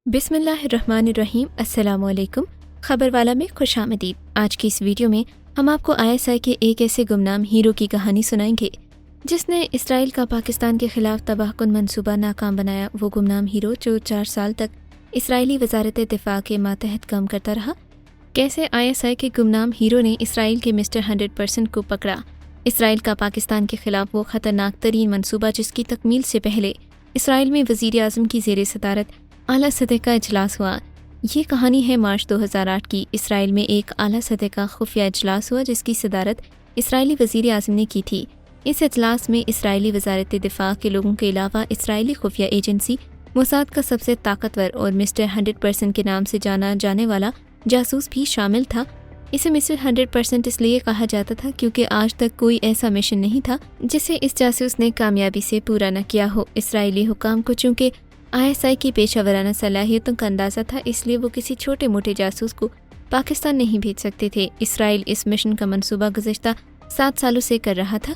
बिस्मिल्लाहिर्रहमानिर्रहीम। अस्सलाम वालेकुम। खबर वाला में खुश आमदीद। आज की इस वीडियो में हम आपको ISI के एक ऐसे गुमनाम हीरो की कहानी सुनाएंगे जिसने इसराइल का पाकिस्तान के खिलाफ तबाहकुन मंसूबा नाकाम बनाया। वो गुमनाम हीरो जो 4 साल तक इसराइली वजारत दिफा के मातहत काम करता रहा। कैसे ISI के गुमनाम हीरो ने इसराइल के मिस्टर 100% को पकड़ा। इसराइल का पाकिस्तान के खिलाफ वो ख़तरनाक तरीन मंसूबा जिसकी तकमील से पहले इसराइल में वज़ीर आज़म की ज़ेर सदारत आला सतह का इजलास हुआ। ये कहानी है मार्च 2008 की। इसराइल में एक आला सतह का खुफिया इजलास हुआ जिसकी सदारत इसराइली वज़ीर आज़म ने की थी। इस इजलास में इसराइली वजारत दिफा के लोगों के अलावा इसराइली खुफिया एजेंसी मोसाद का सबसे ताकतवर और मिस्टर 100% के नाम से जाना जाने वाला जासूस भी शामिल था। इसे मिस्टर 100% इसलिए कहा जाता था क्योंकि आज तक कोई ऐसा मिशन नहीं था जिसे इस जासूस ने कामयाबी से पूरा न किया हो। इसराइली हुकाम को चूँकि ISI की पेशा वराना सलाहियतों का अंदाज़ा था, इसलिए वो किसी छोटे मोटे जासूस को पाकिस्तान नहीं भेज सकते थे। इसराइल इस मिशन का मंसूबा गुज़श्ता 7 सालों से कर रहा था।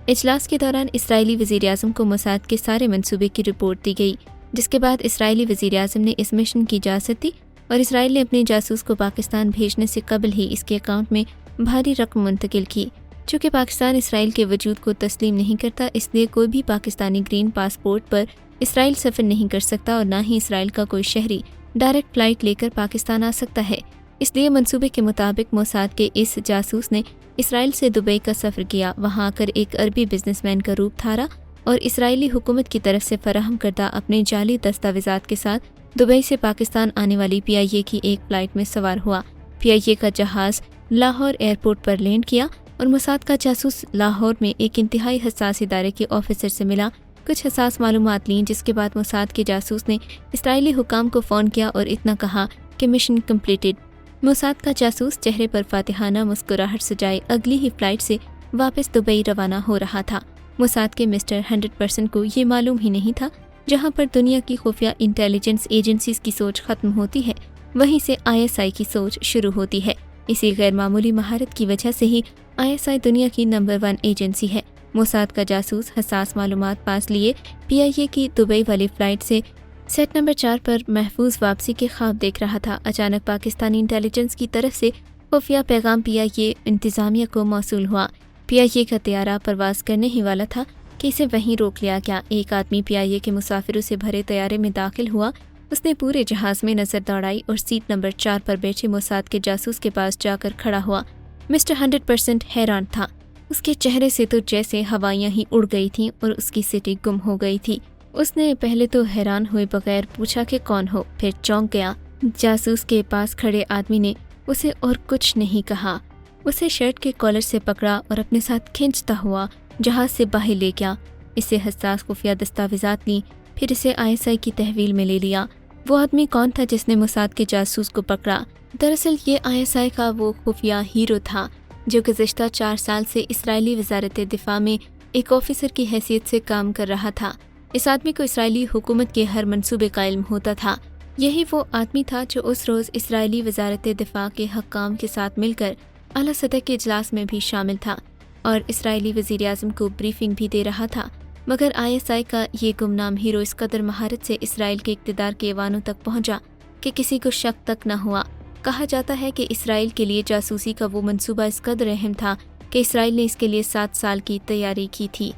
इजलास के दौरान इसराइली वज़ीर आज़म को मोसाद के सारे मंसूबे की रिपोर्ट दी गई, जिसके बाद इसराइली वज़ीर आज़म ने इस मिशन की इजाज़त दी और इसराइल ने अपने जासूस को पाकिस्तान भेजने से कबल ही इसके अकाउंट में भारी रकम मुंतकिल की। चूँकि पाकिस्तान इसराइल के वजूद को तस्लीम नहीं करता, इसलिए कोई भी पाकिस्तानी ग्रीन पासपोर्ट पर इसराइल सफ़र नहीं कर सकता और ना ही इसराइल का कोई शहरी डायरेक्ट फ़्लाइट लेकर पाकिस्तान आ सकता है। इसलिए मंसूबे के मुताबिक मोसाद के इस जासूस ने इसराइल से दुबई का सफ़र किया। वहाँ आकर एक अरबी बिजनेसमैन का रूप धारा और इसराइली हुकूमत की तरफ से फराहम करदा अपने जाली दस्तावेज़ात के साथ दुबई से पाकिस्तान आने वाली PIA की एक फ़्लाइट में सवार हुआ। PIA का जहाज़ लाहौर एयरपोर्ट पर लैंड किया और मोसाद का जासूस लाहौर में एक इंतहाई हसास इदारे के ऑफिसर से मिला, कुछ हसास मालूमात लीं, जिसके बाद मोसाद के जासूस ने इसराइली हुकाम को फ़ोन किया और इतना कहा कि मिशन कम्प्लीटेड। मोसाद का जासूस चेहरे पर फातिहाना मुस्कुराहट सजाए अगली ही फ़्लाइट से वापस दुबई रवाना हो रहा था। मोसाद के मिस्टर 100% को ये मालूम ही नहीं था, जहाँ पर दुनिया की खुफिया इंटेलिजेंस एजेंसीज़ की सोच ख़त्म होती है, वहीं से ISI की सोच शुरू होती है। इसी गैर मामूली महारत की वजह से ही ISI दुनिया की नंबर 1 एजेंसी है। मोसाद का जासूस हसास मालूमात पास लिए PIA की दुबई वाली फ़्लाइट से सेट नंबर 4 पर महफूज वापसी के ख्वाब देख रहा था। अचानक पाकिस्तानी इंटेलिजेंस की तरफ से खुफिया पैगाम PIA इंतज़ामिया को मौसूल हुआ। PIA का तैयारा परवाज़ करने ही वाला था कि इसे वहीं रोक लिया गया। एक आदमी PIA के मुसाफिरों से भरे तैयारे में दाखिल हुआ। उसने पूरे जहाज़ में नज़र दौड़ाई और सीट नंबर 4 पर बैठे मोसाद के जासूस के पास जाकर खड़ा हुआ। मिस्टर 100% हैरान था। उसके चेहरे से तो जैसे हवाइयाँ ही उड़ गई थीं और उसकी सिटी गुम हो गई थी। उसने पहले तो हैरान हुए बगैर पूछा कि कौन हो, फिर चौंक गया। जासूस के पास खड़े आदमी ने उसे और कुछ नहीं कहा। उसे शर्ट के कॉलर से पकड़ा और अपने साथ खींचता हुआ जहाज़ से बाहर ले गया। इससे हसास खुफिया दस्तावेज़ात ली, फिर इसे ISI की तहवील में ले लिया। वो आदमी कौन था जिसने मोसाद के जासूस को पकड़ा? दरअसल ये ISI का वो खुफिया हीरो था जो गुज़श्ता 4 साल से इसराइली वजारत दिफा में एक ऑफिसर की हैसियत से काम कर रहा था। इस आदमी को इसराइली हुकूमत के हर मंसूबे का इल्म होता था। यही वो आदमी था जो उस रोज़ इसराइली वजारत दिफा के हक्काम के साथ मिलकर आला सतह के इजलास में भी शामिल था और इसराइली वज़ीर आज़म को ब्रीफिंग भी दे रहा था। मगर ISI का ये गुमनाम हीरो इस कदर महारत से इसराइल के इक़्तिदार के ऐवानों तक पहुँचा कि किसी को शक तक न हुआ। कहा जाता है कि इसराइल के लिए जासूसी का वो मंसूबा इस कदर अहम था कि इसराइल ने इसके लिए 7 साल की तैयारी की थी।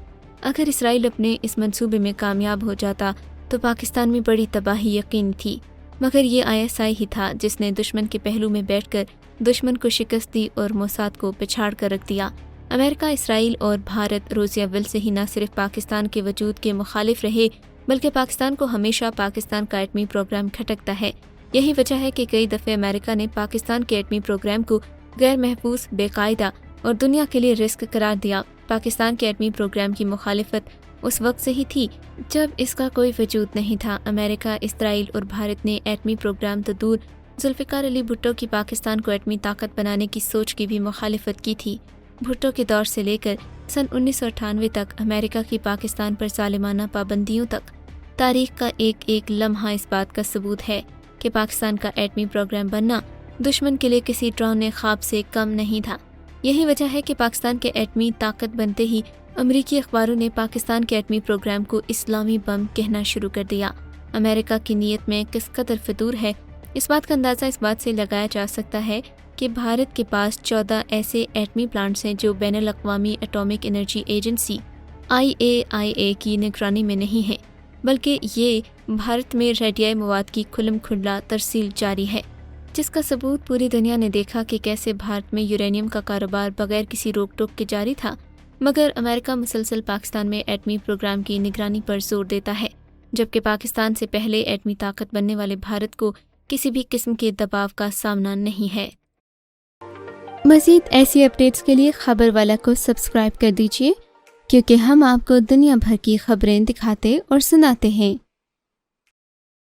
अगर इसराइल अपने इस मंसूबे में कामयाब हो जाता तो पाकिस्तान में बड़ी तबाही यकीन थी। मगर ये ISI ही था जिसने दुश्मन के पहलू में बैठकर दुश्मन को शिकस्त दी और मोसाद को पिछाड़ कर रख दिया। अमेरिका, इसराइल और भारत रोज़ अव्वल से ही न सिर्फ पाकिस्तान के वजूद के मुखालिफ रहे, बल्कि पाकिस्तान को हमेशा पाकिस्तान का एटमी प्रोग्राम खटकता है। यही वजह है कि कई दफ़े अमेरिका ने पाकिस्तान के एटमी प्रोग्राम को गैर महफूज, बेकायदा और दुनिया के लिए रिस्क करार दिया। पाकिस्तान के एटमी प्रोग्राम की मुखालिफत उस वक्त से ही थी जब इसका कोई वजूद नहीं था। अमेरिका, इसराइल और भारत ने एटमी प्रोग्राम तो दूर, जुल्फ़िकार अली भुट्टो की पाकिस्तान को एटमी ताकत बनाने की सोच की भी मुखालिफत की थी। भुट्टो के दौर से लेकर सन 1998 तक अमेरिका की पाकिस्तान पर ज़ालिमाना पाबंदियों तक तारीख का एक एक लम्हा इस बात का सबूत है कि पाकिस्तान का एटमी प्रोग्राम बनना दुश्मन के लिए किसी डरावने ख्वाब से कम नहीं था। यही वजह है कि पाकिस्तान के एटमी ताकत बनते ही अमरीकी अखबारों ने पाकिस्तान के एटमी प्रोग्राम को इस्लामी बम कहना शुरू कर दिया। امریکہ کی نیت میں کس قدر فطور ہے، اس بات کا اندازہ اس بات سے لگایا جا سکتا ہے کہ بھارت کے پاس 14 ایسے ایٹمی پلانٹس ہیں جو بین الاقوامی ایٹامک انرجی ایجنسی IAEA کی نگرانی میں نہیں ہیں، بلکہ یہ بھارت میں ریڈیائی مواد کی کھلم کھلا ترسیل جاری ہے، جس کا ثبوت پوری دنیا نے دیکھا کہ کیسے بھارت میں یورینیم کا کاروبار بغیر کسی روک ٹوک کے جاری تھا، مگر امریکہ مسلسل پاکستان میں ایٹمی پروگرام کی نگرانی پر زور دیتا ہے، جبکہ پاکستان سے پہلے ایٹمی طاقت بننے والے بھارت کو کسی بھی قسم کے دباؤ کا سامنا نہیں ہے۔ مزید ایسی اپڈیٹس کے لیے خبر والا کو سبسکرائب کر دیجیے، کیونکہ ہم آپ کو دنیا بھر کی خبریں دکھاتے اور سناتے ہیں۔